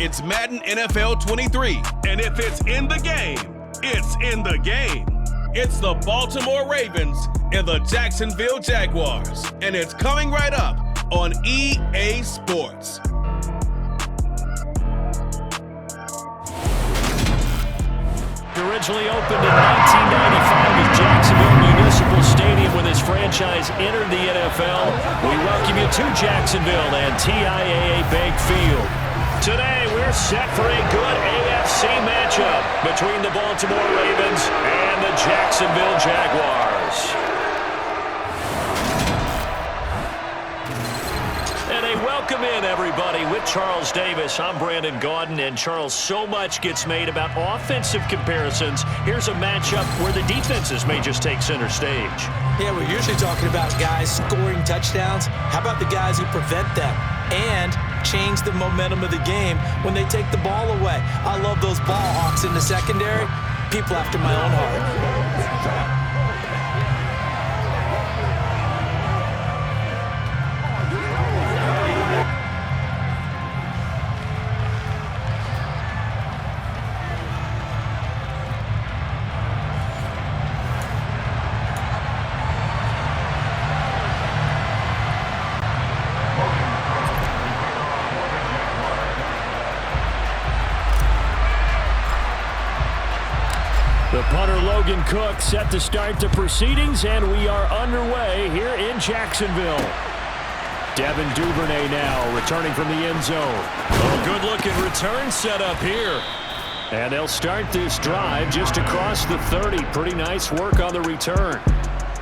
It's Madden NFL 23. And if it's in the game, it's in the game. It's the Baltimore Ravens and the Jacksonville Jaguars. And it's coming right up on EA Sports. Originally opened in 1995 as Jacksonville Municipal Stadium when his franchise entered the NFL. We welcome you to Jacksonville and TIAA Bank Field. Today we're set for a good AFC matchup between the Baltimore Ravens and the Jacksonville Jaguars. And a welcome in, everybody, with Charles Davis. I'm Brandon Gaudin, and Charles, so much gets made about offensive comparisons. Here's a matchup where the defenses may just take center stage. Yeah, we're usually talking about guys scoring touchdowns. How about the guys who prevent them and change the momentum of the game when they take the ball away? I love those ball hawks in the secondary. People after my own heart. The punter Logan Cook set to start the proceedings, and we are underway here in Jacksonville. Devin Duvernay now returning from the end zone. Oh, good-looking return set up here. And they'll start this drive just across the 30. Pretty nice work on the return.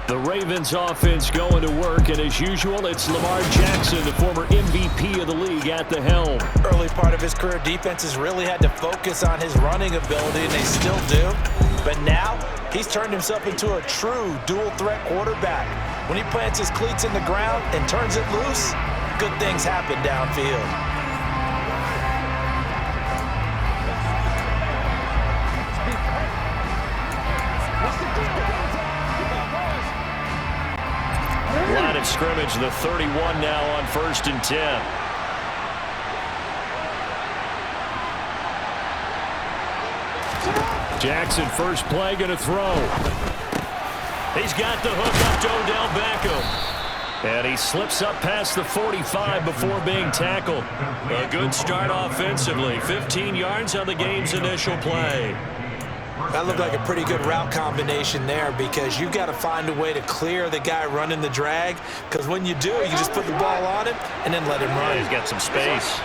The Ravens offense going to work, and as usual, it's Lamar Jackson, the former MVP of the league, at the helm. Early part of his career, defenses really had to focus on his running ability, and they still do. But now, he's turned himself into a true dual-threat quarterback. When he plants his cleats in the ground and turns it loose, good things happen downfield. Line of scrimmage, the 31 now on 1st and 10. Jackson, first play, going to throw. He's got the hook up to Odell Beckham. And he slips up past the 45 before being tackled. A good start offensively. 15 yards on the game's initial play. That looked like a pretty good route combination there, because you've got to find a way to clear the guy running the drag, because when you do, you just put the ball on him and then let him run. Yeah, he's got some space.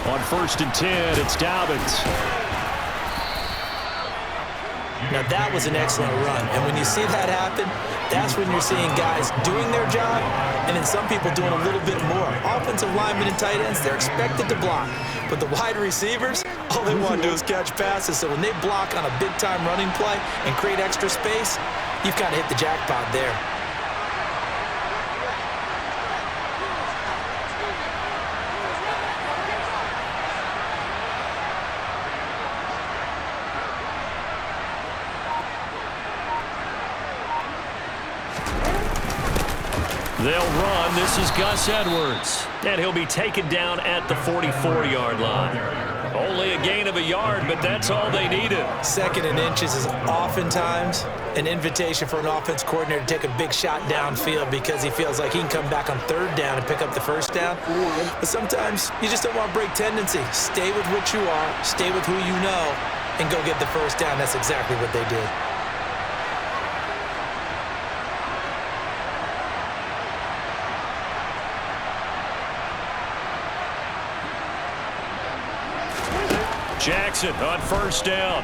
On 1st and 10, it's Dobbins. Now that was an excellent run, and when you see that happen, that's when you're seeing guys doing their job, and then some people doing a little bit more. Offensive linemen and tight ends, they're expected to block, but the wide receivers, all they want to do is catch passes. So when they block on a big-time running play and create extra space, you've kind of hit the jackpot there. They'll run. This is Gus Edwards. And he'll be taken down at the 44-yard line. Only a gain of a yard, but that's all they needed. 2nd and inches is oftentimes an invitation for an offense coordinator to take a big shot downfield because he feels like he can come back on 3rd down and pick up the 1st down. But sometimes you just don't want to break tendency. Stay with what you are, stay with who you know, and go get the 1st down. That's exactly what they did. Jackson on 1st down.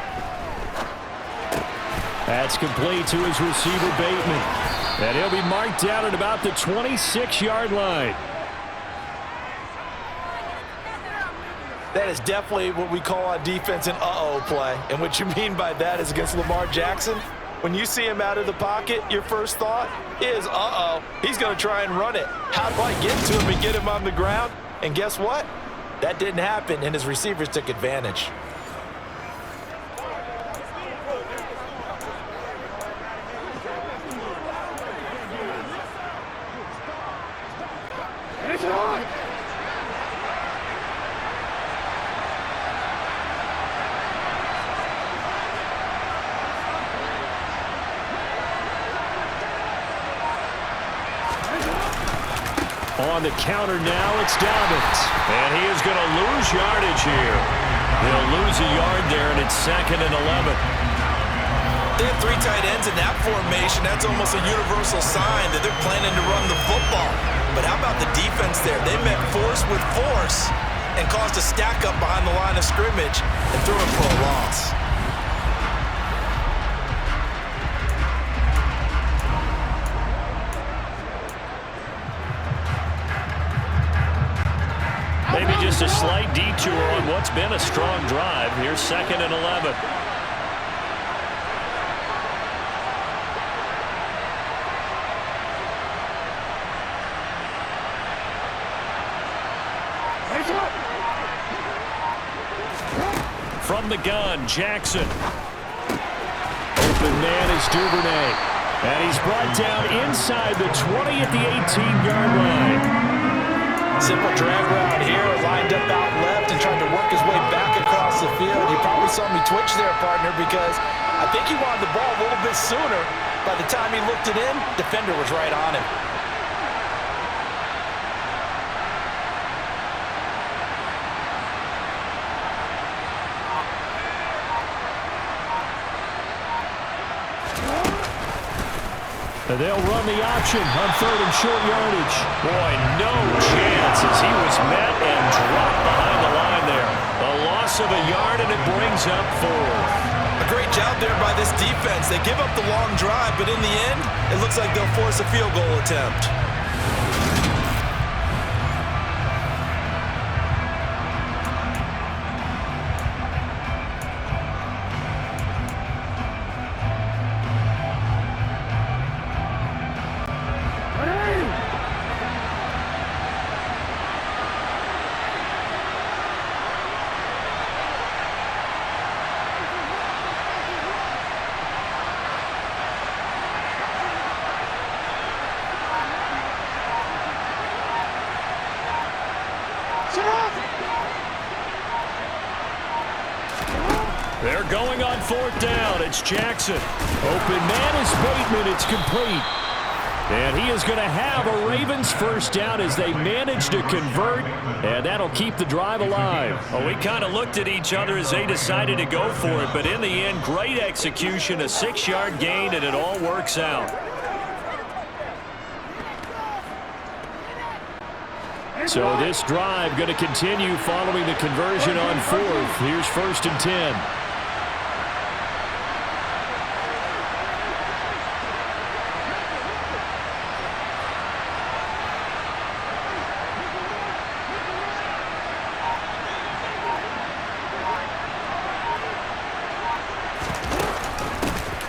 That's complete to his receiver, Bateman. And he'll be marked down at about the 26-yard line. That is definitely what we call on defense an uh-oh play. And what you mean by that is against Lamar Jackson, when you see him out of the pocket, your first thought is, uh-oh, he's going to try and run it. How do I get to him and get him on the ground? And guess what? That didn't happen, and his receivers took advantage. On the counter now, it's Dobbins. And he is going to lose yardage here. He'll lose a yard there, and it's 2nd and 11. They have 3 tight ends in that formation. That's almost a universal sign that they're planning to run the football. But how about the defense there? They met force with force and caused a stack up behind the line of scrimmage and threw it for a loss. Maybe just a slight detour on what's been a strong drive. Here's 2nd and 11. From the gun, Jackson. Open man is Duvernay. And he's brought down inside the 20 at the 18-yard line. Simple drag route here, lined up out left and trying to work his way back across the field. You probably saw me twitch there, partner, because I think he wanted the ball a little bit sooner. By the time he looked it in, defender was right on him. And they'll run the option on 3rd and short yardage. Boy, no chance as he was met and dropped behind the line there. A loss of a yard, and it brings up 4th. A great job there by this defense. They give up the long drive, but in the end, it looks like they'll force a field goal attempt. They're going on 4th down. It's Jackson. Open man is Bateman. It's complete. And he is going to have a Ravens first down as they manage to convert, and that'll keep the drive alive. Well, we kind of looked at each other as they decided to go for it, but in the end, great execution, a 6-yard gain, and it all works out. So this drive going to continue following the conversion on 4th. Here's 1st and 10.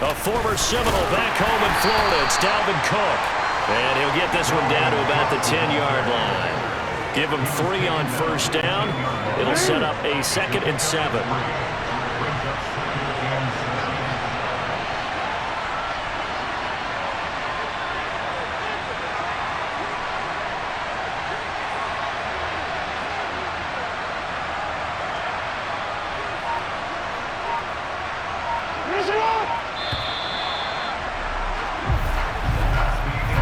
A former Seminole back home in Florida. It's Dalvin Cook. And he'll get this one down to about the 10-yard line. Give him 3 on 1st down. It'll set up a 2nd and 7.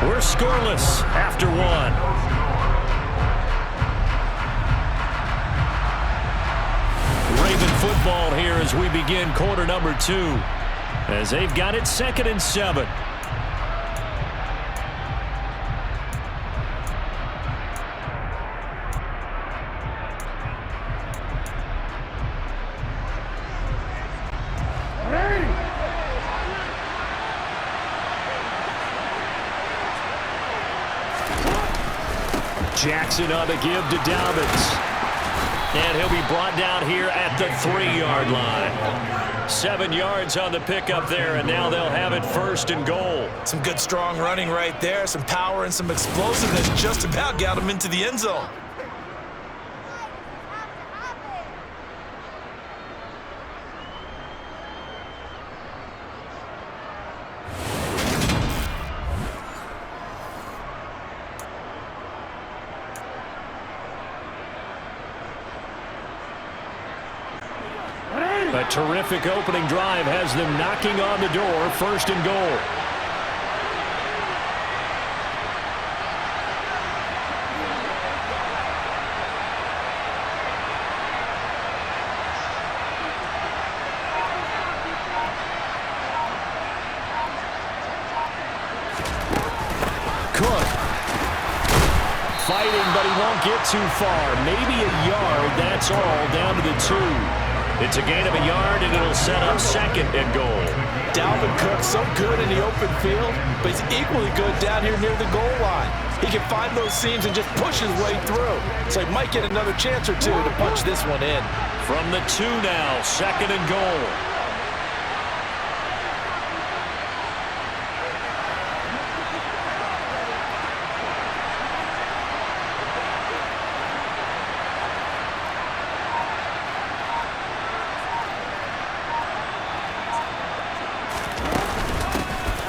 We're scoreless after 1. Football here as we begin quarter number 2, as they've got it 2nd and 7. Jackson on the give to Dobbins. And he'll be brought down here at the 3-yard line. 7 yards on the pickup there, and now they'll have it 1st and goal. Some good, strong running right there. Some power and some explosiveness just about got him into the end zone. A terrific opening drive has them knocking on the door, 1st and goal. Cook. Fighting, but he won't get too far. Maybe a yard, that's all, down to the 2. It's a gain of a yard, and it'll set up 2nd and goal. Dalvin Cook, so good in the open field, but he's equally good down here near the goal line. He can find those seams and just push his way through. So he might get another chance or 2 to punch this one in. From the 2 now, 2nd and goal.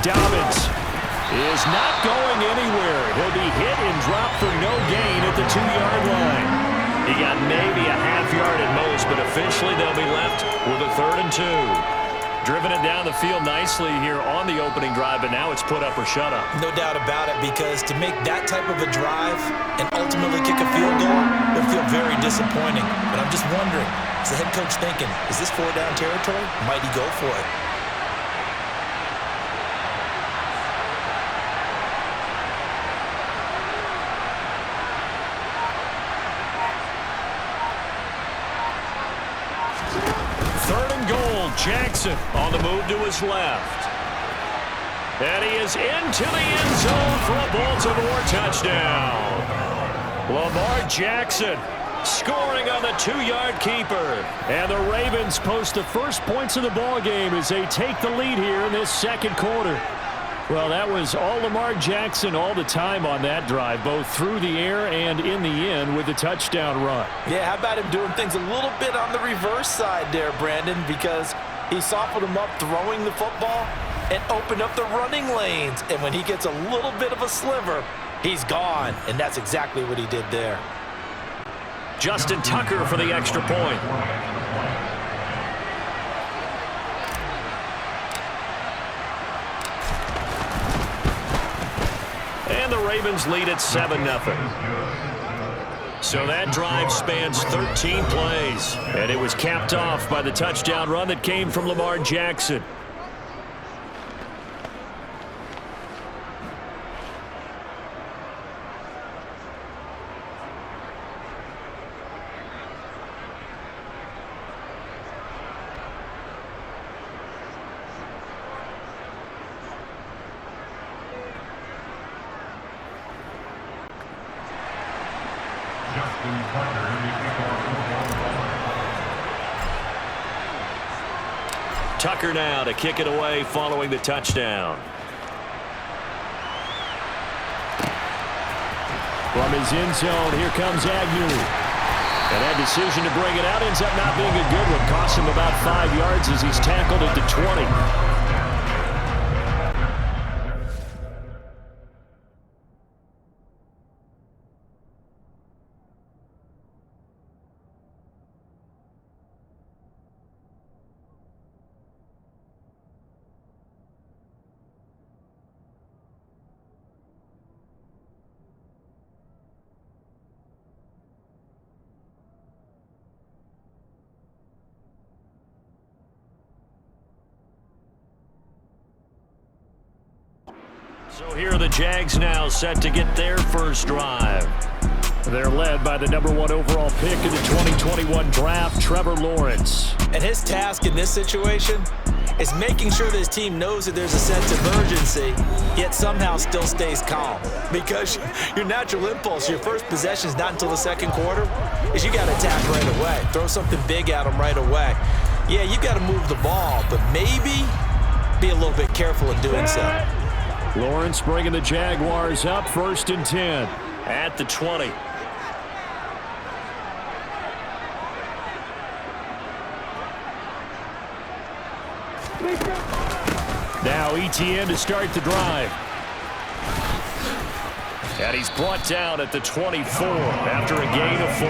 Dobbins is not going anywhere. He'll be hit and dropped for no gain at the 2-yard line. He got maybe a half yard at most, but officially they'll be left with a 3rd and 2. Driven it down the field nicely here on the opening drive, but now it's put up or shut up. No doubt about it, because to make that type of a drive and ultimately kick a field goal would feel very disappointing. But I'm just wondering, is the head coach thinking, is this 4-down territory? Might he go for it? Jackson on the move to his left. And he is into the end zone for a Baltimore touchdown. Lamar Jackson scoring on the 2-yard keeper. And the Ravens post the first points of the ball game as they take the lead here in this 2nd quarter. Well, that was all Lamar Jackson all the time on that drive, both through the air and in the end with the touchdown run. Yeah, how about him doing things a little bit on the reverse side there, Brandon, because he softened him up throwing the football and opened up the running lanes. And when he gets a little bit of a sliver, he's gone. And that's exactly what he did there. Justin Tucker for the extra point. And the Ravens lead at 7-0. So that drive spans 13 plays. And it was capped off by the touchdown run that came from Lamar Jackson. Tucker now to kick it away following the touchdown. From his end zone, here comes Agnew. And that decision to bring it out ends up not being a good one. Cost him about 5 yards as he's tackled at the 20. So here are the Jags now set to get their first drive. They're led by the #1 overall pick in the 2021 draft, Trevor Lawrence. And his task in this situation is making sure that his team knows that there's a sense of urgency, yet somehow still stays calm. Because your natural impulse, your first possession is not until the 2nd quarter, is you got to attack right away. Throw something big at them right away. Yeah, you got to move the ball, but maybe be a little bit careful in doing so. Lawrence bringing the Jaguars up 1st and 10 at the 20. Now ETN to start the drive. And he's brought down at the 24 after a gain of 4.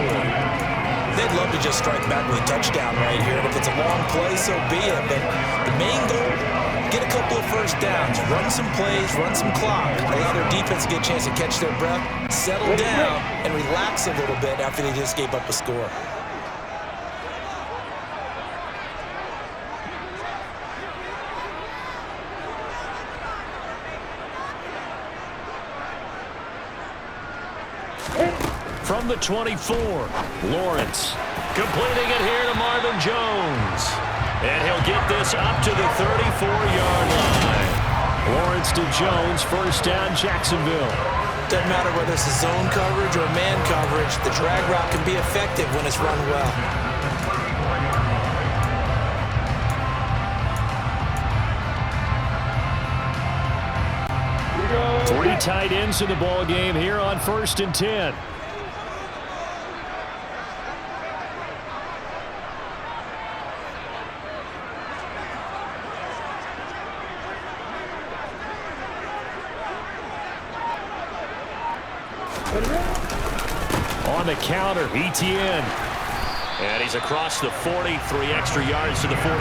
They'd love to just strike back with a touchdown right here, and if it's a long play, so be it. But the main goal, get a couple of first downs, run some plays, run some clock, allow their defense to get a chance to catch their breath, settle down, and relax a little bit after they just gave up a score. From the 24, Lawrence. Completing it here to Marvin Jones. And he'll get this up to the 34-yard line. Lawrence to Jones, first down, Jacksonville. Doesn't matter whether it's a zone coverage or man coverage, the drag route can be effective when it's run well. 3 tight ends in the ball game here on 1st and 10. On the counter, ETN. And he's across the 40, 3 extra yards to the 43.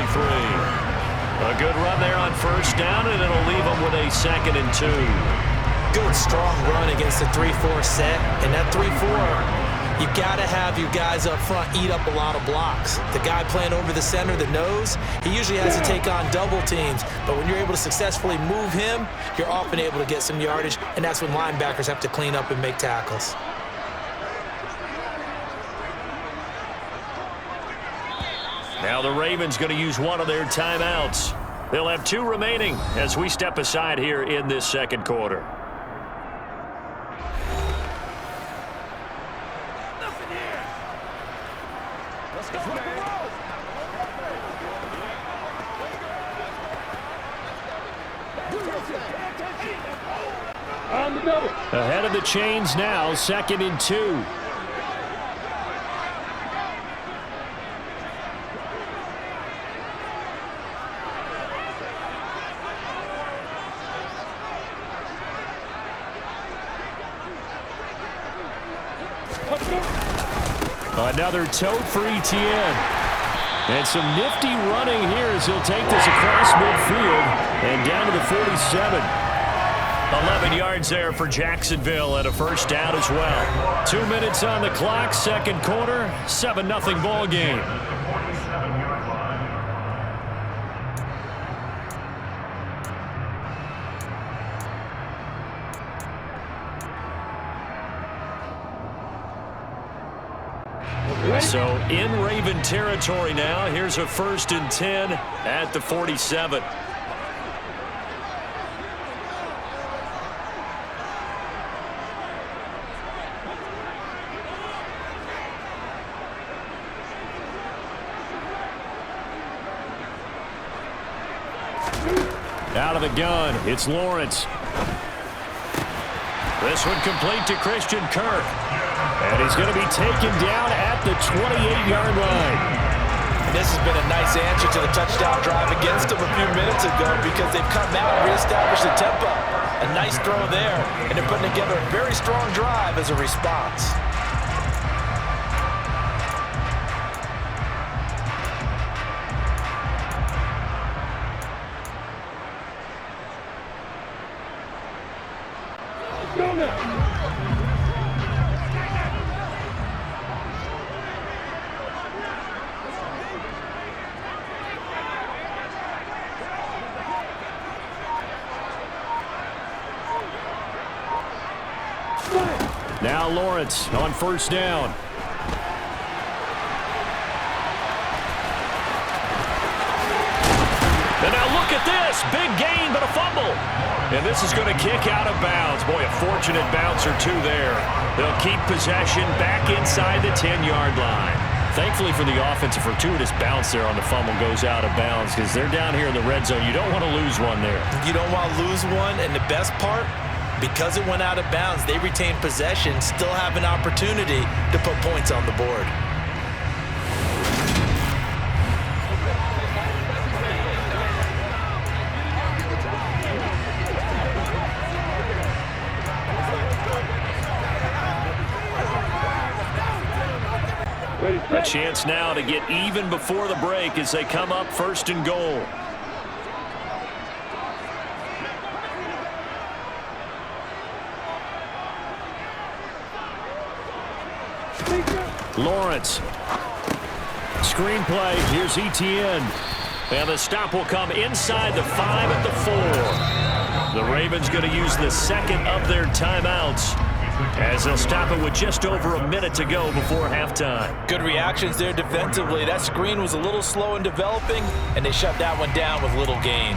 A good run there on first down, and it'll leave him with a 2nd and 2. Good, strong run against the 3-4 set. And that 3-4, you got to have your guys up front eat up a lot of blocks. The guy playing over the center, the nose, he usually has to take on double teams. But when you're able to successfully move him, you're often able to get some yardage, and that's when linebackers have to clean up and make tackles. Now the Ravens going to use one of their timeouts. They'll have 2 remaining as we step aside here in this 2nd quarter. Ahead of the chains now, 2nd and 2. Another tote for ETN. And some nifty running here as he'll take this across midfield and down to the 47. 11 yards there for Jacksonville and a first down as well. 2 minutes on the clock, 2nd quarter, 7-0 ball game. So in Raven territory now. Here's a 1st and 10 at the 47. Out of the gun, it's Lawrence. This one complete to Christian Kirk. And he's going to be taken down at the 28-yard line. And this has been a nice answer to the touchdown drive against them a few minutes ago because they've come out and reestablished the tempo. A nice throw there, and they're putting together a very strong drive as a response. Now Lawrence on first down. And now look at this. Big gain, but a fumble. And this is going to kick out of bounds. Boy, a fortunate bounce or 2 there. They'll keep possession back inside the 10-yard line. Thankfully for the offense, a fortuitous bounce there on the fumble goes out of bounds because they're down here in the red zone. You don't want to lose one there. You don't want to lose one, and the best part, because it went out of bounds, they retain possession, still have an opportunity to put points on the board. A chance now to get even before the break as they come up 1st and goal. Lawrence. Screenplay. Here's Etienne. And the stop will come inside the 5 at the 4. The Ravens going to use the second of their timeouts as they'll stop it with just over a minute to go before halftime. Good reactions there defensively. That screen was a little slow in developing, and they shut that one down with little gain.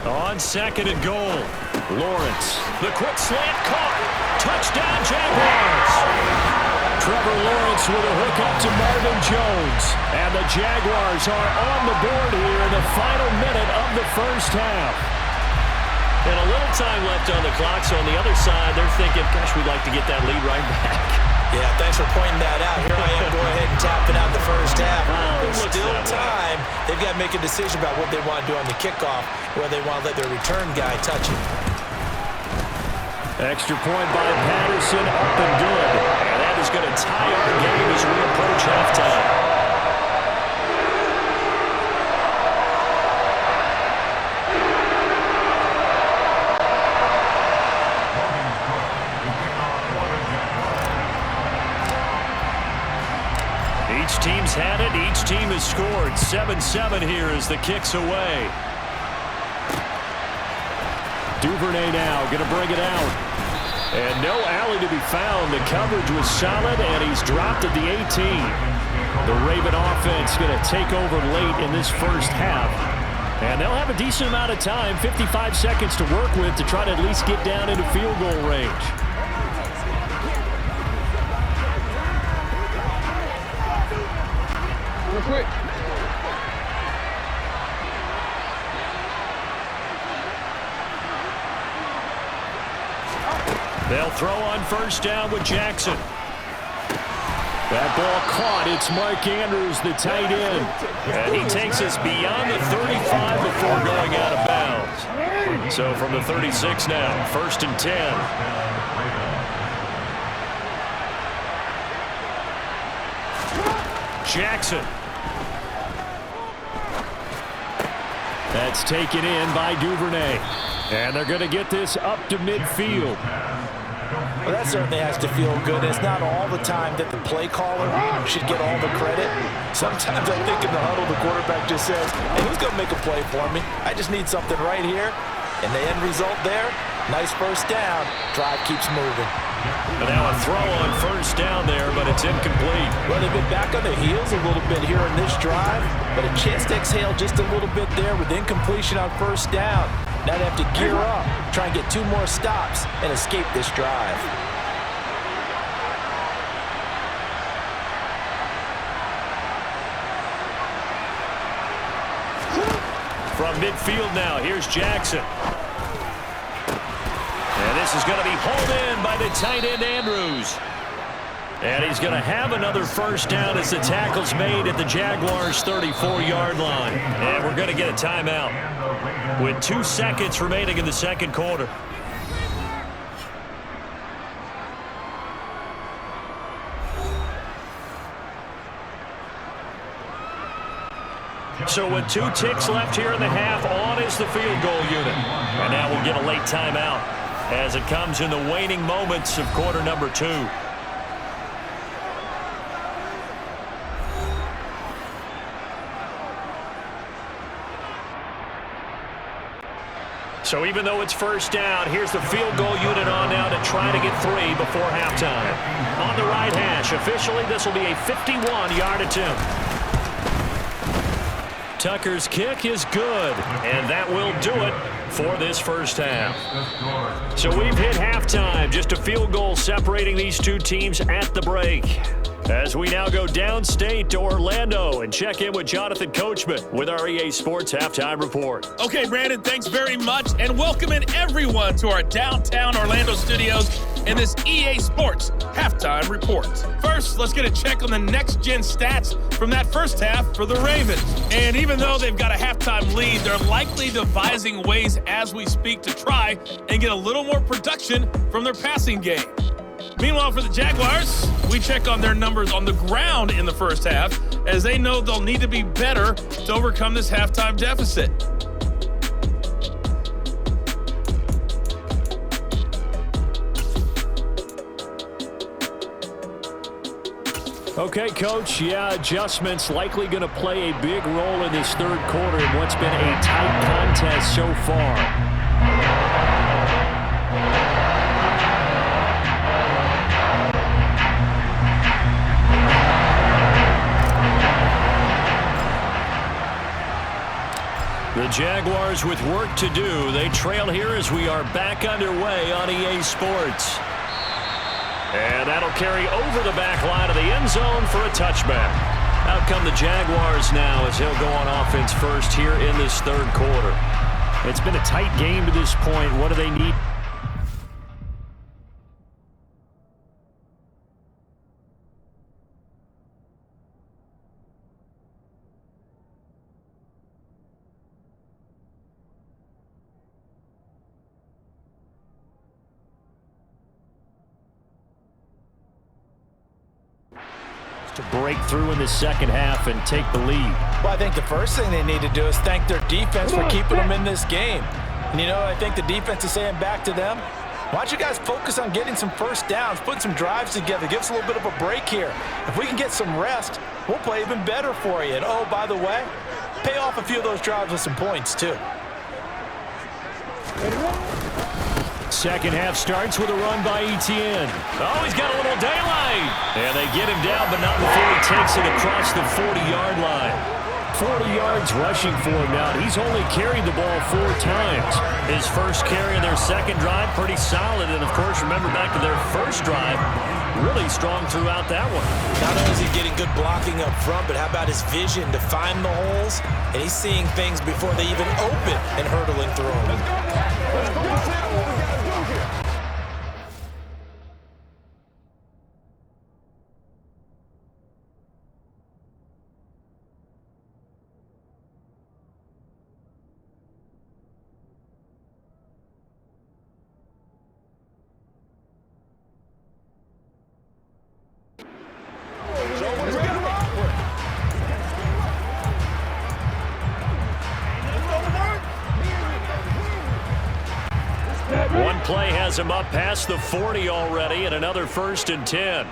On 2nd and goal, Lawrence. The quick slant caught. Touchdown, Jaguars. Trevor Lawrence with a hook up to Marvin Jones. And the Jaguars are on the board here in the final minute of the first half. And a little time left on the clock, so on the other side, they're thinking, gosh, we'd like to get that lead right back. Yeah, thanks for pointing that out. Here I am go ahead and tapping out the first half. There's still time. They've got to make a decision about what they want to do on the kickoff, whether they want to let their return guy touch it. Extra point by Patterson, up and good. And that is going to tie our game as we approach halftime. Each team's had it. Each team has scored. 7-7 here as the kick's away. Duvernay now going to bring it out. And no alley to be found. The coverage was solid, and he's dropped at the 18. The Raven offense going to take over late in this first half. And they'll have a decent amount of time, 55 seconds to work with, to try to at least get down into field goal range. Real quick. They'll throw on 1st down with Jackson. That ball caught. It's Mark Andrews, the tight end. And he takes us beyond the 35 before going out of bounds. So from the 36 now, 1st and 10. Jackson. That's taken in by Duvernay. And they're going to get this up to midfield. Well, that certainly has to feel good. It's not all the time that the play caller should get all the credit. Sometimes I think in the huddle, the quarterback just says, hey, who's going to make a play for me? I just need something right here. And the end result there, nice 1st down. Drive keeps moving. And now a throw on 1st down there, but it's incomplete. Well, they've been back on the heels a little bit here in this drive, but a chance to exhale just a little bit there with incompletion on 1st down. Now they have to gear up, try and get 2 more stops, and escape this drive. From midfield now, here's Jackson. And this is going to be hauled in by the tight end, Andrews. And he's going to have another 1st down as the tackle's made at the Jaguars' 34-yard line. And we're going to get a timeout with 2 seconds remaining in the 2nd quarter. So with 2 ticks left here in the half, on is the field goal unit. And now we'll get a late timeout as it comes in the waning moments of quarter number 2. So even though it's 1st down, here's the field goal unit on now to try to get 3 before halftime. On the right hash, officially this will be a 51-yard attempt. Tucker's kick is good, and that will do it for this first half. So we've hit halftime, just a field goal separating these 2 teams at the break. As we now go downstate to Orlando and check in with Jonathan Coachman with our EA Sports Halftime Report. Okay, Brandon, thanks very much, and welcome in everyone to our downtown Orlando studios in this EA Sports Halftime Report. First, let's get a check on the next-gen stats from that first half for the Ravens. And even though they've got a halftime lead, they're likely devising ways as we speak to try and get a little more production from their passing game. Meanwhile, for the Jaguars, we check on their numbers on the ground in the first half, as they know they'll need to be better to overcome this halftime deficit. Okay, Coach, adjustments likely going to play a big role in this third quarter in what's been a tight contest so far. The Jaguars with work to do. They trail here as we are back underway on EA Sports. And that'll carry over the back line of the end zone for a touchback. Out come the Jaguars now as he'll go on offense first here in this third quarter. It's been a tight game to this point. What do they need? To break through in the second half and take the lead. Well, I think the first thing they need to do is thank their defense for keeping them in this game. And, I think the defense is saying back to them, why don't you guys focus on getting some first downs, put some drives together, give us a little bit of a break here. If we can get some rest, we'll play even better for you. And, oh, by the way, pay off a few of those drives with some points, too. Second half starts with a run by Etienne. Oh, he's got a little daylight. And they get him down, but not before he takes it across the 40-yard line. 40 yards rushing for him now. He's only carried the ball 4 times. His first carry of their second drive, pretty solid. And, of course, remember back to their first drive, really strong throughout that one. Not only is he getting good blocking up front, but how about his vision to find the holes? And he's seeing things before they even open and hurdling through them. One play has him up past the 40 already, and another 1st and 10.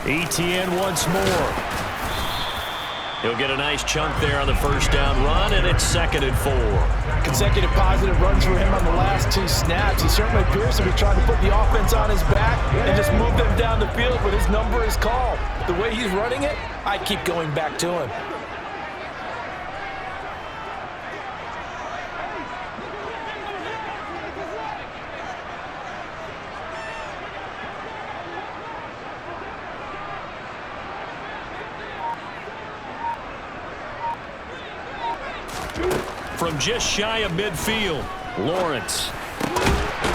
Etienne once more. He'll get a nice chunk there on the first down run, and it's 2nd and 4. Consecutive positive runs for him on the last 2 snaps. He certainly appears to be trying to put the offense on his back and just move them down the field when his number is called. The way he's running it, I keep going back to him. From just shy of midfield, Lawrence.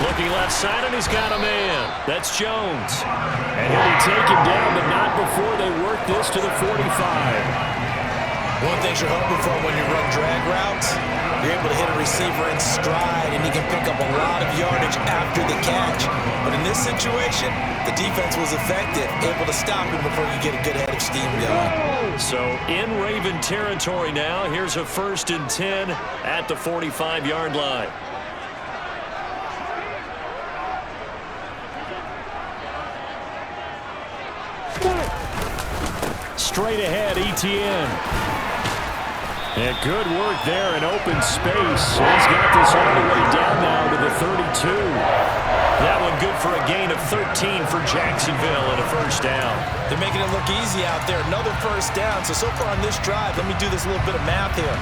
Looking left side, and he's got a man. That's Jones. And he'll be taken down, but not before they work this to the 45. One thing you're hoping for when you run drag routes, you're able to hit a receiver in stride, and he can pick up a lot of yardage after the catch. But in this situation, the defense was effective, able to stop him before you get a good head of steam going. So in Raven territory now, here's a 1st and 10 at the 45-yard line. Straight ahead, Etienne. And good work there in open space. He's got this all the way down now to the 32. That one good for a gain of 13 for Jacksonville and a 1st down. They're making it look easy out there. Another 1st down. So far on this drive, let me do this little bit of math here.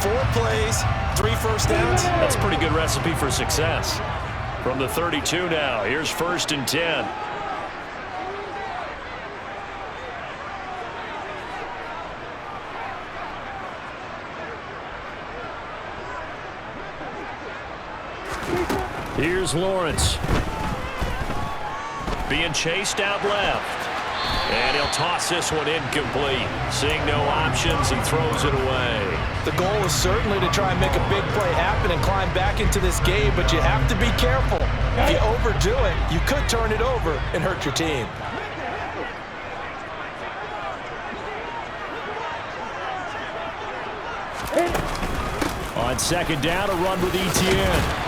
4 plays, 3 1st downs. That's a pretty good recipe for success. From the 32 now, here's 1st and 10. Here's Lawrence. Being chased out left. And he'll toss this one incomplete. Seeing no options, he throws it away. The goal is certainly to try and make a big play happen and climb back into this game, but you have to be careful. If you overdo it, you could turn it over and hurt your team. On second down, a run with Etienne.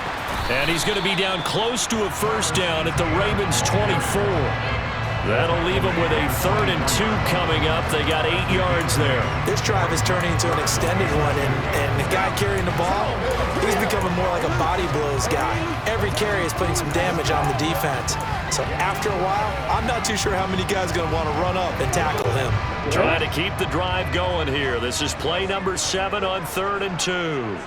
And he's going to be down close to a first down at the Ravens' 24. That'll leave them with a 3rd and 2 coming up. They got 8 yards there. This drive is turning into an extended one, and the guy carrying the ball, he's becoming more like a body blows guy. Every carry is putting some damage on the defense. So after a while, I'm not too sure how many guys are going to want to run up and tackle him. Trying to keep the drive going here. This is play number 7 on 3rd and 2.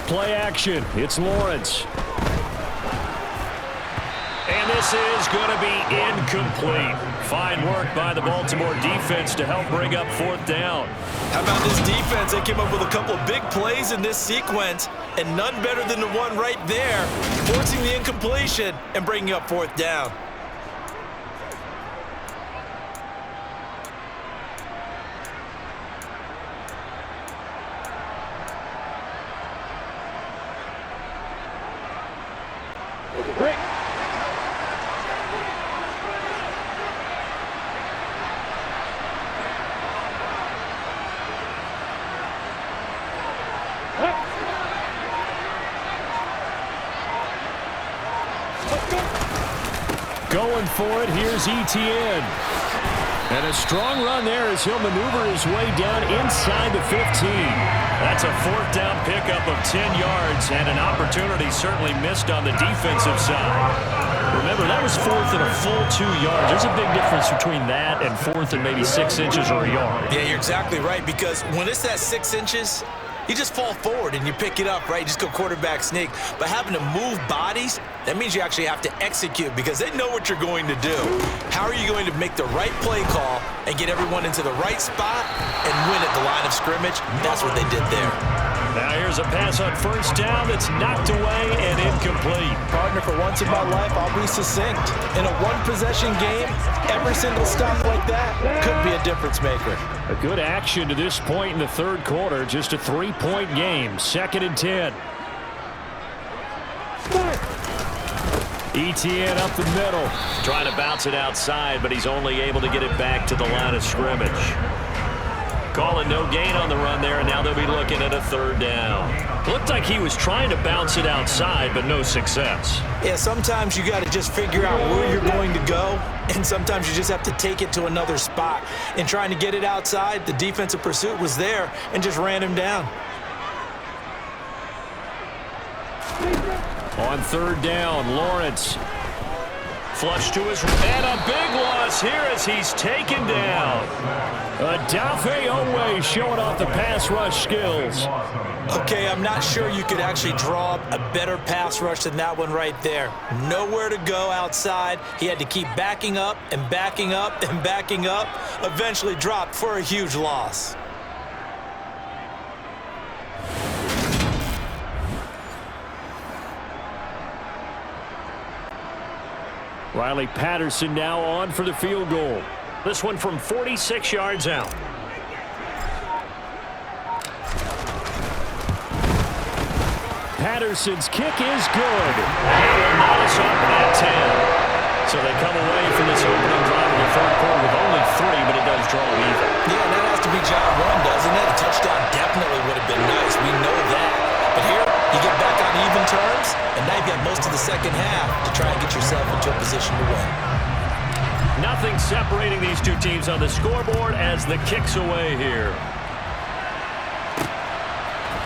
Play action. It's Lawrence. And this is going to be incomplete. Fine work by the Baltimore defense to help bring up 4th down. How about this defense? They came up with a couple of big plays in this sequence, and none better than the one right there, forcing the incompletion and bringing up 4th down. Going for it, here's Etienne. And a strong run there as he'll maneuver his way down inside the 15. That's a 4th down pickup of 10 yards and an opportunity certainly missed on the defensive side. Remember, that was 4th and a full 2 yards. There's a big difference between that and 4th and maybe 6 inches or a yard. Yeah, you're exactly right, because when it's that 6 inches, you just fall forward and you pick it up, right? You just go quarterback sneak. But having to move bodies, that means you actually have to execute because they know what you're going to do. How are you going to make the right play call and get everyone into the right spot and win at the line of scrimmage? That's what they did there. Now here's a pass on 1st down that's knocked away and incomplete. Partner, for once in my life, I'll be succinct. In a one-possession game, every single stop like that could be a difference maker. A good action to this point in the 3rd quarter. Just a 3-point game. 2nd and 10. Etienne up the middle. Trying to bounce it outside, but he's only able to get it back to the line of scrimmage. Calling no gain on the run there, and now they'll be looking at a 3rd down. Looked like he was trying to bounce it outside, but no success. Yeah, sometimes you got to just figure out where you're going to go, and sometimes you just have to take it to another spot. In trying to get it outside, the defensive pursuit was there and just ran him down. On 3rd down, Lawrence. Flush to his and a big loss here as he's taken down. Adafe Owe showing off the pass rush skills. Okay, I'm not sure you could actually draw up a better pass rush than that one right there. Nowhere to go outside. He had to keep backing up and backing up and backing up. Eventually dropped for a huge loss. Riley Patterson now on for the field goal. This one from 46 yards out. Patterson's kick is good. That will knot us up at 10. So they come away from this opening drive in the 3rd quarter with only 3, but it does draw even. Yeah, that has to be job 1, doesn't it? A touchdown definitely would have been nice. We know that. But here, you get back on even terms, and now you've got most of the second half to try and get yourself into a position to win. Nothing separating these two teams on the scoreboard as the kick's away here.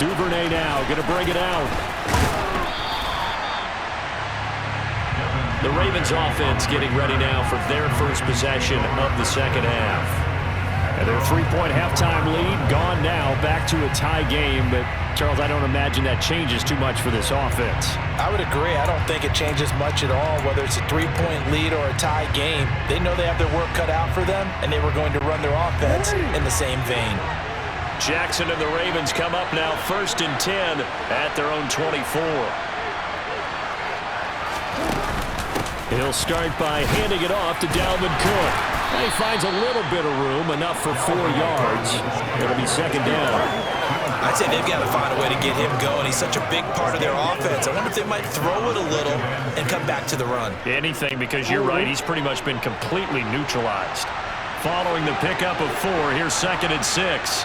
Duvernay now going to bring it out. The Ravens offense getting ready now for their first possession of the second half. And their 3-point halftime lead gone now, back to a tie game. But, Charles, I don't imagine that changes too much for this offense. I would agree. I don't think it changes much at all, whether it's a 3-point lead or a tie game. They know they have their work cut out for them, and they were going to run their offense in the same vein. Jackson and the Ravens come up now 1st and 10 at their own 24. He'll start by handing it off to Dalvin Cook. He finds a little bit of room, enough for 4 yards. It'll be 2nd down. I'd say they've got to find a way to get him going. He's such a big part of their offense. I wonder if they might throw it a little and come back to the run. Anything, because you're right. He's pretty much been completely neutralized. Following the pickup of 4, here's 2nd and 6.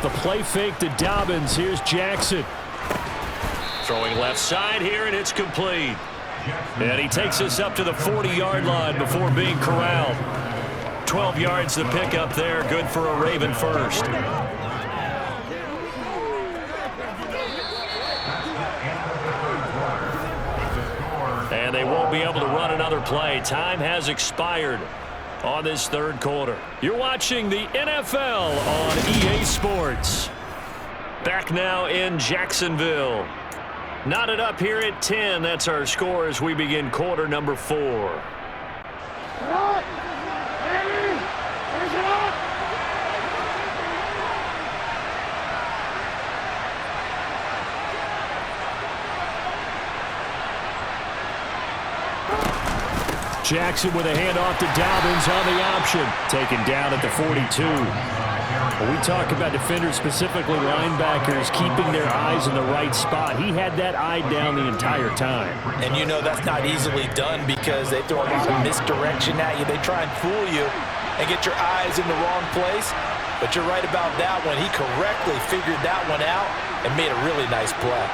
The play fake to Dobbins. Here's Jackson. Throwing left side here, and it's complete. And he takes us up to the 40-yard line before being corralled. 12 yards to pick up there. Good for a Raven first. And they won't be able to run another play. Time has expired on this 3rd quarter. You're watching the NFL on EA Sports. Back now in Jacksonville. Knotted up here at 10. That's our score as we begin quarter number 4. Jackson with a handoff to Dobbins on the option. Taken down at the 42. When we talk about defenders, specifically linebackers, keeping their eyes in the right spot, he had that eye down the entire time. And you know that's not easily done because they throw a lot of misdirection at you. They try and fool you and get your eyes in the wrong place. But you're right about that one. He correctly figured that one out and made a really nice play.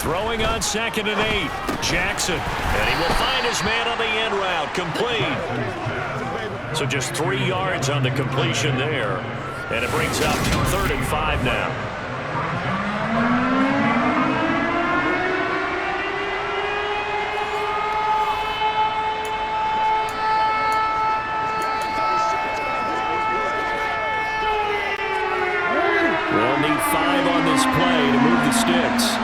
Throwing on 2nd and 8. Jackson. And he will find his man on the end route. Complete. So just 3 yards on the completion there. And it brings up 3rd and 5 now. We'll need 5 on this play to move the sticks.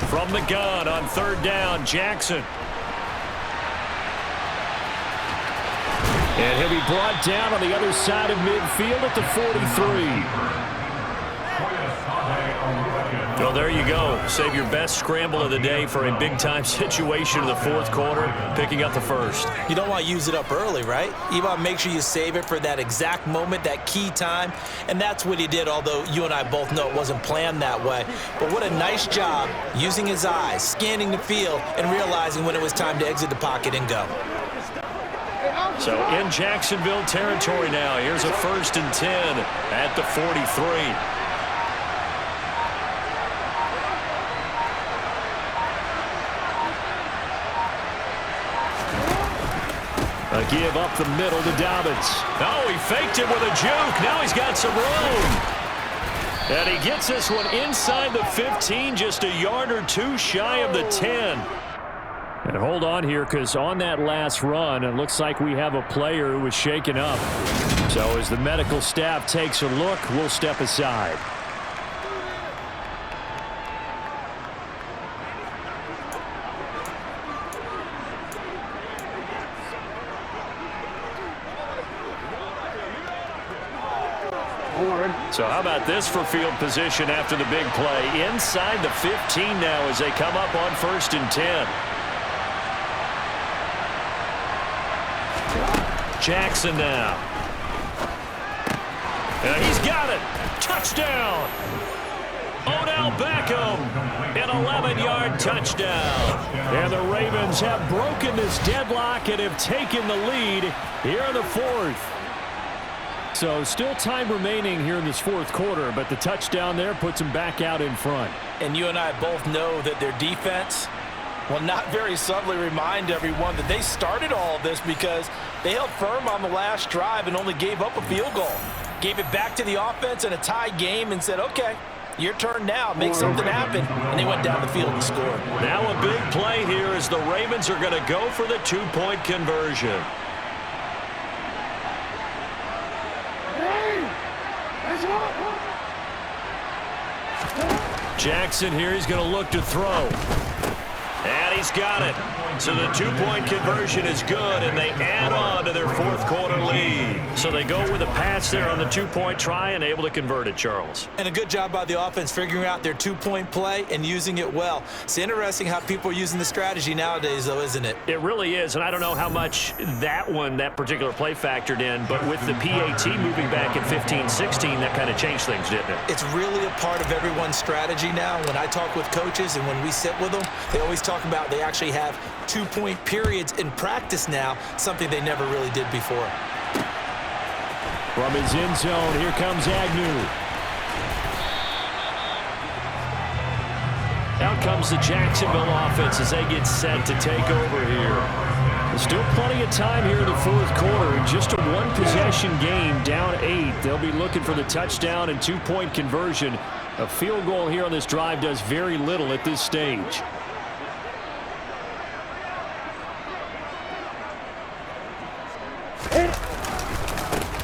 From the gun on 3rd down, Jackson. And he'll be brought down on the other side of midfield at the 43. Well, there you go. Save your best scramble of the day for a big-time situation in the 4th quarter, picking up the 1st. You don't want to use it up early, right? You want to make sure you save it for that exact moment, that key time. And that's what he did, although you and I both know it wasn't planned that way. But what a nice job using his eyes, scanning the field, and realizing when it was time to exit the pocket and go. So in Jacksonville territory now, here's a 1st and 10 at the 43. A give up the middle to Dobbins. Oh, he faked it with a juke. Now he's got some room. And he gets this one inside the 15, just a yard or 2 shy of the 10. And hold on here, because on that last run, it looks like we have a player who was shaken up. So as the medical staff takes a look, we'll step aside. So how about this for field position after the big play? Inside the 15 now as they come up on 1st and 10. Jackson now. He's got it. Touchdown. Odell Beckham, an 11-yard touchdown. And the Ravens have broken this deadlock and have taken the lead here in the fourth. So still time remaining here in this fourth quarter, but the touchdown there puts them back out in front. And you and I both know that their defense will not very subtly remind everyone that they started all of this because they held firm on the last drive and only gave up a field goal. Gave it back to the offense in a tie game and said, okay, your turn now, make something happen. And they went down the field and scored. Now a big play here as the Ravens are going to go for the two-point conversion. Jackson here, he's going to look to throw. And he's got it. So the two-point conversion is good, and they add on to their fourth quarter lead. So they go with a pass there on the two-point try and able to convert it, Charles. And a good job by the offense figuring out their two-point play and using it well. It's interesting how people are using the strategy nowadays, though, isn't it? It really is, and I don't know how much that particular play factored in, but with the PAT moving back in 15-16, that kind of changed things, didn't it? It's really a part of everyone's strategy now. When I talk with coaches and when we sit with them, they always talk about they actually have two-point periods in practice now, something they never really did before. From his end zone, here comes Agnew. Out comes the Jacksonville offense as they get set to take over here. There's still plenty of time here in the fourth quarter. Just a one-possession game, down 8. They'll be looking for the touchdown and two-point conversion. A field goal here on this drive does very little at this stage.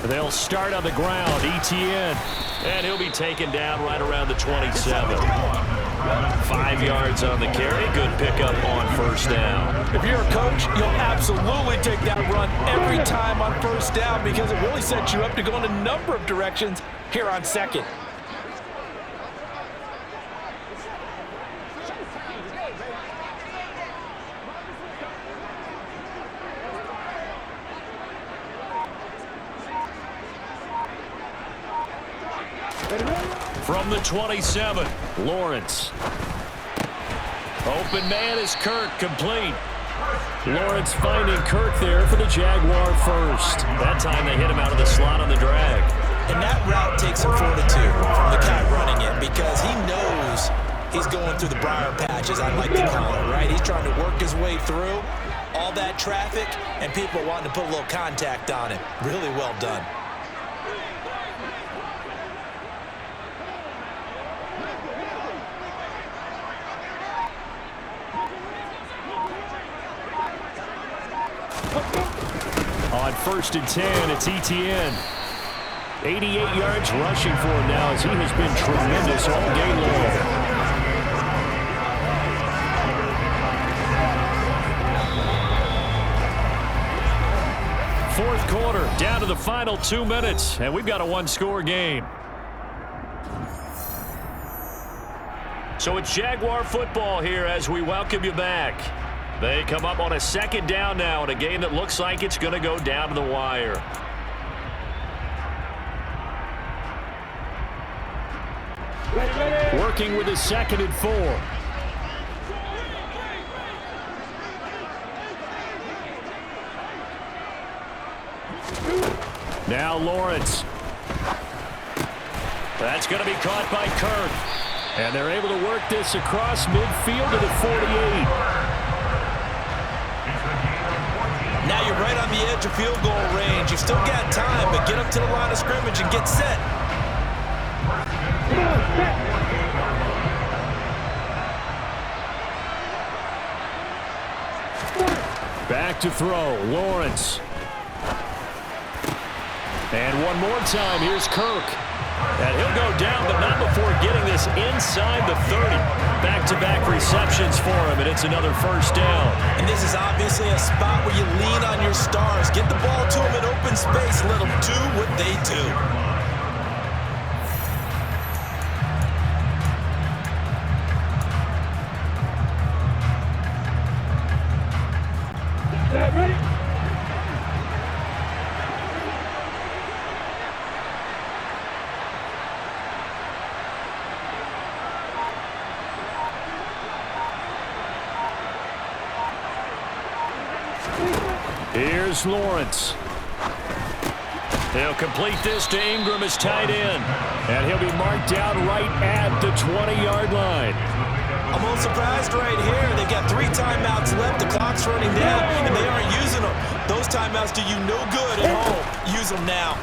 They'll start on the ground. Etienne. And he'll be taken down right around the 27. 5 yards on the carry. Good pickup on first down. If you're a coach, you'll absolutely take that run every time on first down because it really sets you up to go in a number of directions here on second. From the 27, Lawrence. Open man is Kirk, complete. Lawrence finding Kirk there for the Jaguar first. That time they hit him out of the slot on the drag. And that route takes some fortitude from the guy running it because he knows he's going through the briar patch, as I like to call it, right? He's trying to work his way through all that traffic and people wanting to put a little contact on him. Really well done. On 1st and 10, it's Etienne. 88 yards rushing for him now as he has been tremendous all day long. Fourth quarter, down to the final 2 minutes, and we've got a one-score game. So it's Jaguar football here as we welcome you back. They come up on a second down now in a game that looks like it's going to go down to the wire. Working with a 2nd and 4. Now Lawrence. That's going to be caught by Kirk. And they're able to work this across midfield to the 48. Now you're right on the edge of field goal range. You've still got time, but get up to the line of scrimmage and get set. Back to throw, Lawrence. And one more time, here's Kirk. And he'll go down, but not before getting this inside the 30. Back-to-back receptions for him, and it's another first down. And this is obviously a spot where you lean on your stars. Get the ball to them in open space. Let them do what they do. Demarcus Lawrence. They'll complete this to Ingram as tight end. And he'll be marked down right at the 20-yard line. I'm a little surprised right here. They've got 3 timeouts left. The clock's running down, and they aren't using them. Those timeouts do you no good at home. Use them now.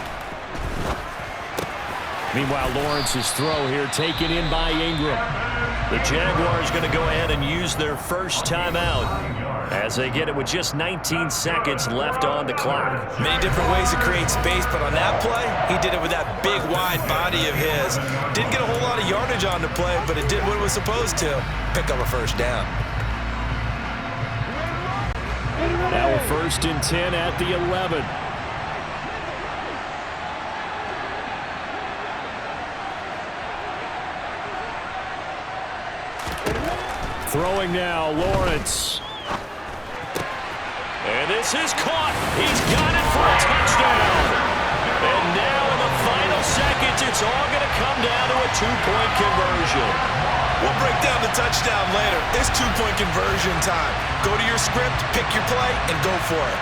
Meanwhile, Lawrence's throw here taken in by Ingram. The Jaguars going to go ahead and use their first timeout as they get it with just 19 seconds left on the clock. Many different ways to create space, but on that play, he did it with that big, wide body of his. Didn't get a whole lot of yardage on the play, but it did what it was supposed to. Pick up a first down. Now a 1st and 10 at the 11. Throwing now, Lawrence. And this is caught. He's got it for a touchdown. And now in the final seconds, it's all going to come down to a 2-point conversion. We'll break down the touchdown later. It's 2-point conversion time. Go to your script, pick your play, and go for it.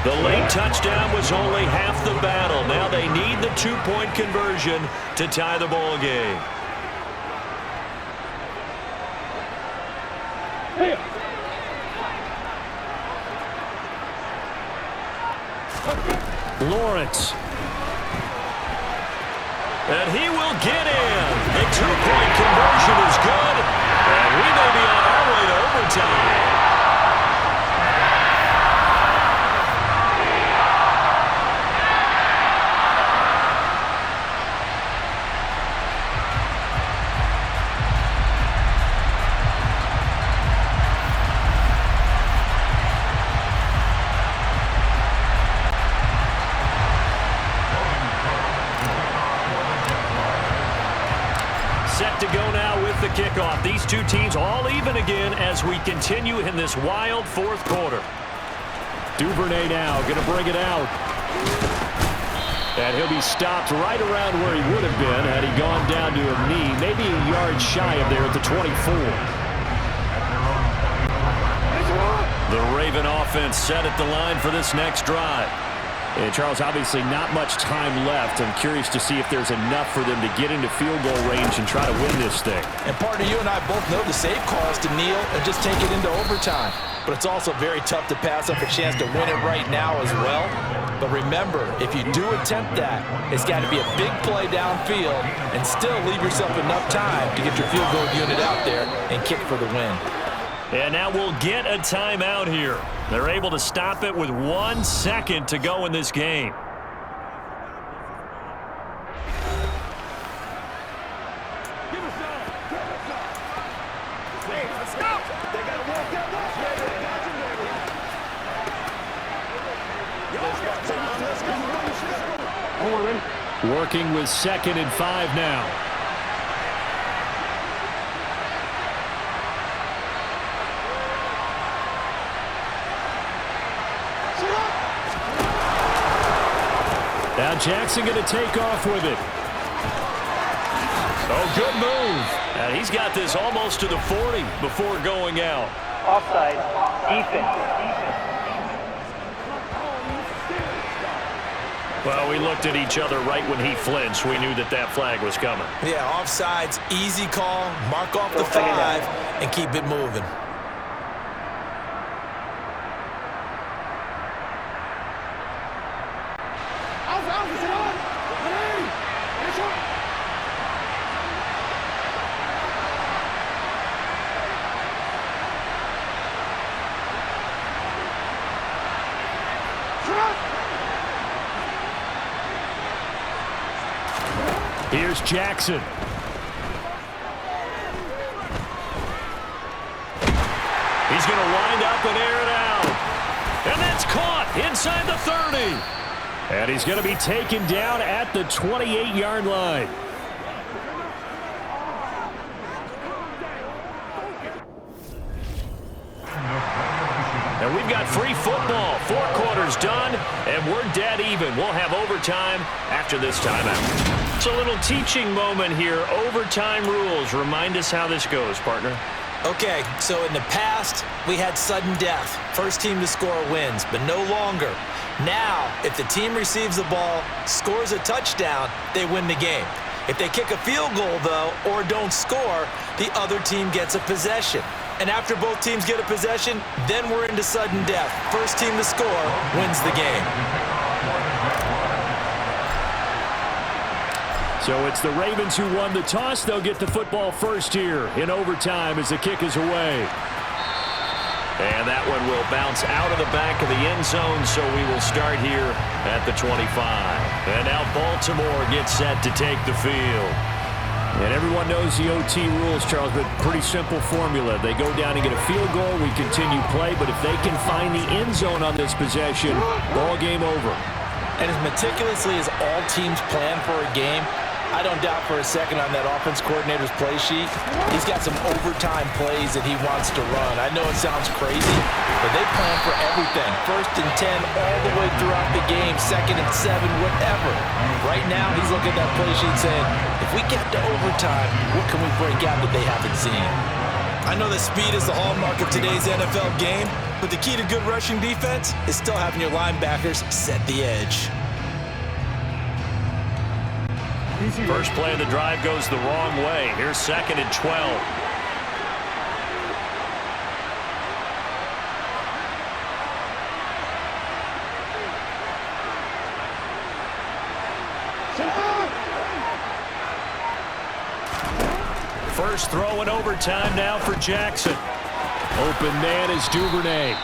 The late touchdown was only half the battle. Now they need the 2-point conversion to tie the ball game. Lawrence. And he will get in. The 2-point conversion is good. And we may be on our way to overtime. Set to go now with the kickoff. These two teams all even again as we continue in this wild 4th quarter. Duvernay now going to bring it out. And he'll be stopped right around where he would have been had he gone down to a knee, maybe a yard shy of there at the 24. The Raven offense set at the line for this next drive. And Charles, obviously not much time left. I'm curious to see if there's enough for them to get into field goal range and try to win this thing. And partner, you and I both know the safe call is to kneel and just take it into overtime. But it's also very tough to pass up a chance to win it right now as well. But remember, if you do attempt that, it's got to be a big play downfield and still leave yourself enough time to get your field goal unit out there and kick for the win. And now we'll get a timeout here. They're able to stop it with 1 second to go in this game. Working with 2nd and 5 now. Now Jackson going to take off with it. Oh, good move. And he's got this almost to the 40 before going out. Offside, defense. Well, we looked at each other right when he flinched. We knew that that flag was coming. Yeah, offsides, easy call, mark off the 5, and keep it moving. Here's Jackson. He's going to wind up and air it out. And that's caught inside the 30. And he's going to be taken down at the 28-yard line. And we've got free football. 4 quarters done, and we're dead even. We'll have overtime after this timeout. It's a little teaching moment here. Overtime rules. Remind us how this goes, partner. Okay, so in the past, we had sudden death. First team to score wins, but no longer. Now, if the team receives the ball, scores a touchdown, they win the game. If they kick a field goal, though, or don't score, the other team gets a possession. And after both teams get a possession, then we're into sudden death. First team to score wins the game. So it's the Ravens who won the toss. They'll get the football first here in overtime as the kick is away. And that one will bounce out of the back of the end zone, so we will start here at the 25. And now Baltimore gets set to take the field. And everyone knows the OT rules, Charles, but pretty simple formula. They go down and get a field goal, we continue play, but if they can find the end zone on this possession, ball game over. And as meticulously as all teams plan for a game, I don't doubt for a second on that offense coordinator's play sheet, he's got some overtime plays that he wants to run. I know it sounds crazy, but they plan for everything. 1st and 10 all the way throughout the game, 2nd and 7, whatever. Right now, he's looking at that play sheet saying, if we get to overtime, what can we break out that they haven't seen? I know that speed is the hallmark of today's NFL game, but the key to good rushing defense is still having your linebackers set the edge. First play of the drive goes the wrong way. Here's 2nd and 12. First throw in overtime now for Jackson. Open man is Duvernay.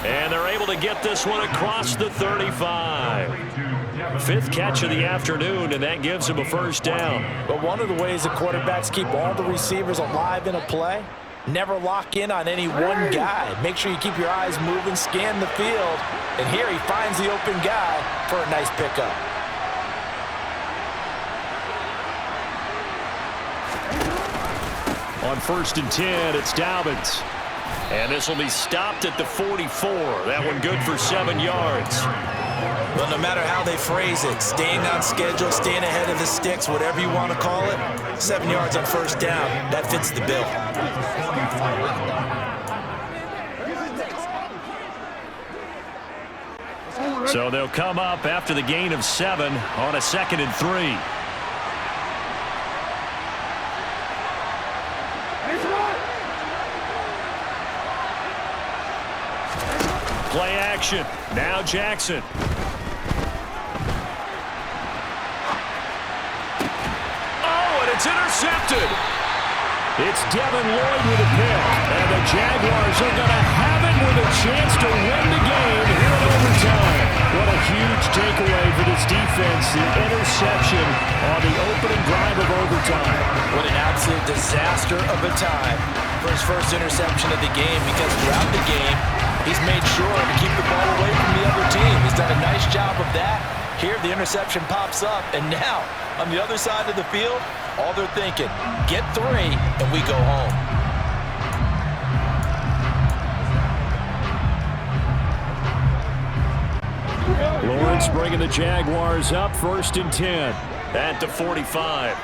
And they're able to get this one across the 35. 5th catch of the afternoon, and that gives him a first down. But one of the ways that quarterbacks keep all the receivers alive in a play, never lock in on any one guy. Make sure you keep your eyes moving, scan the field, and here he finds the open guy for a nice pickup. On 1st and 10, it's Dobbins. And this will be stopped at the 44. That one good for 7 yards. Well, no matter how they phrase it, staying on schedule, staying ahead of the sticks, whatever you want to call it, 7 yards on 1st down, that fits the bill. So they'll come up after the gain of 7 on a 2nd and 3. Play action. Now Jackson. Oh, and it's intercepted. It's Devin Lloyd with a pick. And the Jaguars are going to have it with a chance to win the game here in overtime. What a huge takeaway for this defense. The interception on the opening drive of overtime. What an absolute disaster of a time for his first interception of the game, because throughout the game, he's made sure to keep the ball away from the other team. He's done a nice job of that. Here, the interception pops up, and now, on the other side of the field, all they're thinking, get 3, and we go home. Lawrence bringing the Jaguars up, 1st and 10. At the 45.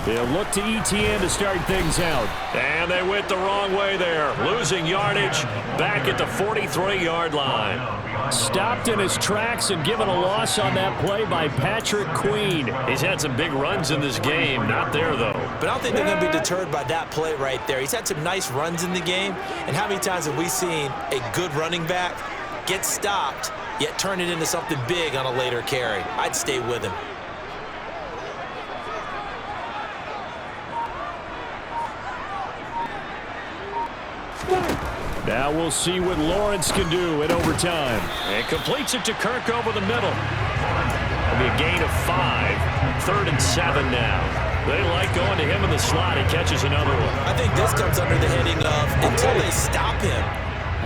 They'll look to ETN to start things out. And they went the wrong way there. Losing yardage back at the 43-yard line. Stopped in his tracks and given a loss on that play by Patrick Queen. He's had some big runs in this game. Not there, though. But I don't think they're going to be deterred by that play right there. He's had some nice runs in the game. And how many times have we seen a good running back get stopped, yet turn it into something big on a later carry? I'd stay with him. Now we'll see what Lawrence can do in overtime. And completes it to Kirk over the middle. It'll be a gain of 5. 3rd and 7 now. They like going to him in the slot. He catches another one. I think this comes under the heading of until they stop him.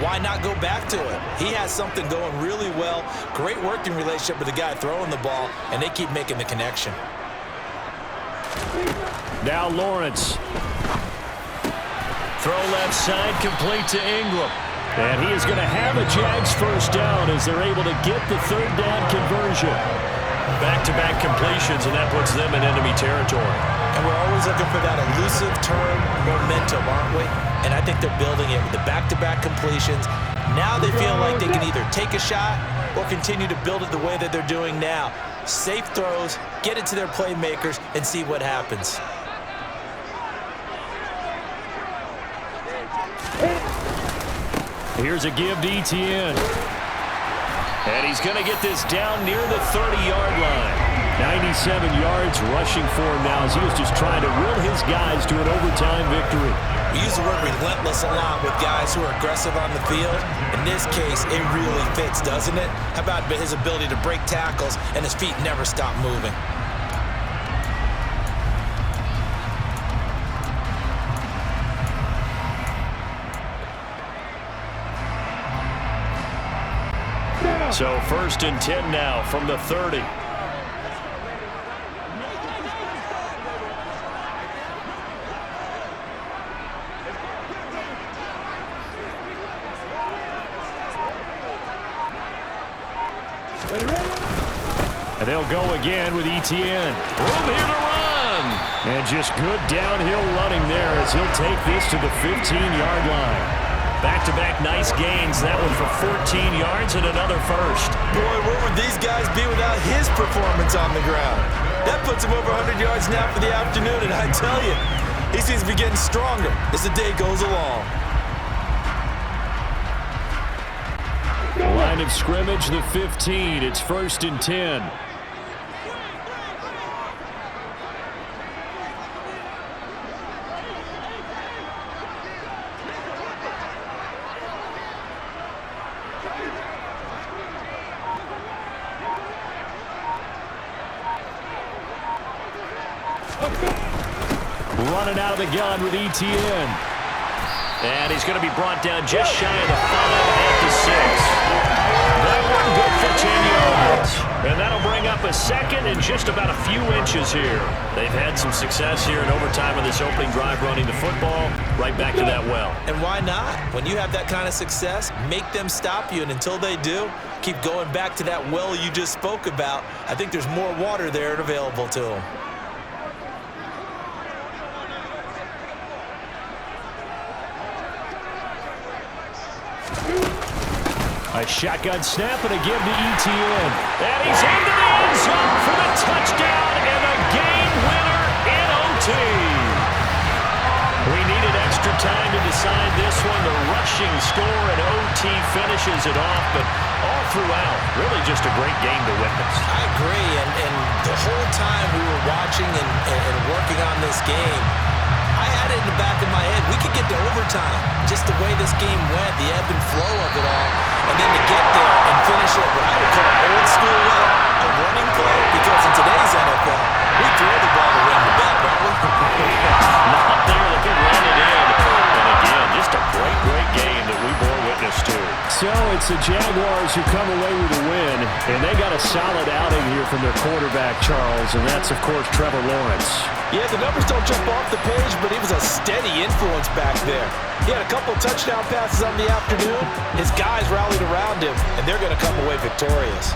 why not go back to it? He has something going really well. Great working relationship with the guy throwing the ball, and they keep making the connection. Now Lawrence. Throw left side, complete to Ingram. And he is going to have a Jags first down as they're able to get the third down conversion. Back-to-back completions, and that puts them in enemy territory. And we're always looking for that elusive term momentum, aren't we? And I think they're building it with the back-to-back completions. Now they feel like they can either take a shot or continue to build it the way that they're doing now. Safe throws, get it to their playmakers, and see what happens. Here's a give to Etienne. And he's going to get this down near the 30-yard line. 97 yards rushing for him now as he was just trying to will his guys to an overtime victory. We use the word relentless a lot with guys who are aggressive on the field. In this case, it really fits, doesn't it? How about his ability to break tackles and his feet never stop moving? So 1st and 10 now from the 30. And they'll go again with Etienne. Room here to run. And just good downhill running there as he'll take this to the 15-yard line. Back-to-back nice gains. That one for 14 yards and another first. Boy, where would these guys be without his performance on the ground? That puts him over 100 yards now for the afternoon, and I tell you, he seems to be getting stronger as the day goes along. Line of scrimmage, the 15. It's 1st and 10. Running out of the gun with Etienne. And he's going to be brought down just shy of the 5 at the 6. That one good for 10 yards. And that'll bring up a second and just about a few inches here. They've had some success here in overtime in this opening drive running the football. Right back to that well. And why not? When you have that kind of success, make them stop you. And until they do, keep going back to that well you just spoke about. I think there's more water there available to them. A shotgun snap and a give to Etienne. And he's into the end zone for the touchdown and a game winner in OT. We needed extra time to decide this one. The rushing score and OT finishes it off, but all throughout, really just a great game to witness. I agree, and the whole time we were watching and working on this game, I had it in the back of my head. We could get to overtime. Just the way this game went, the ebb and flow of it all. And then to get there and finish it what I would call old school way, a running play. Because in today's NFL, we throw the ball to ring the bell, don't we? Not there, they can run it in. And again, just a great, great game that we bore witness to. So it's the Jaguars who come away with a win, and they got a solid outing here from their quarterback, Charles, and that's, of course, Trevor Lawrence. Yeah, the numbers don't jump off the page, but he was a steady influence back there. He had a couple touchdown passes on the afternoon. His guys rallied around him, and they're going to come away victorious.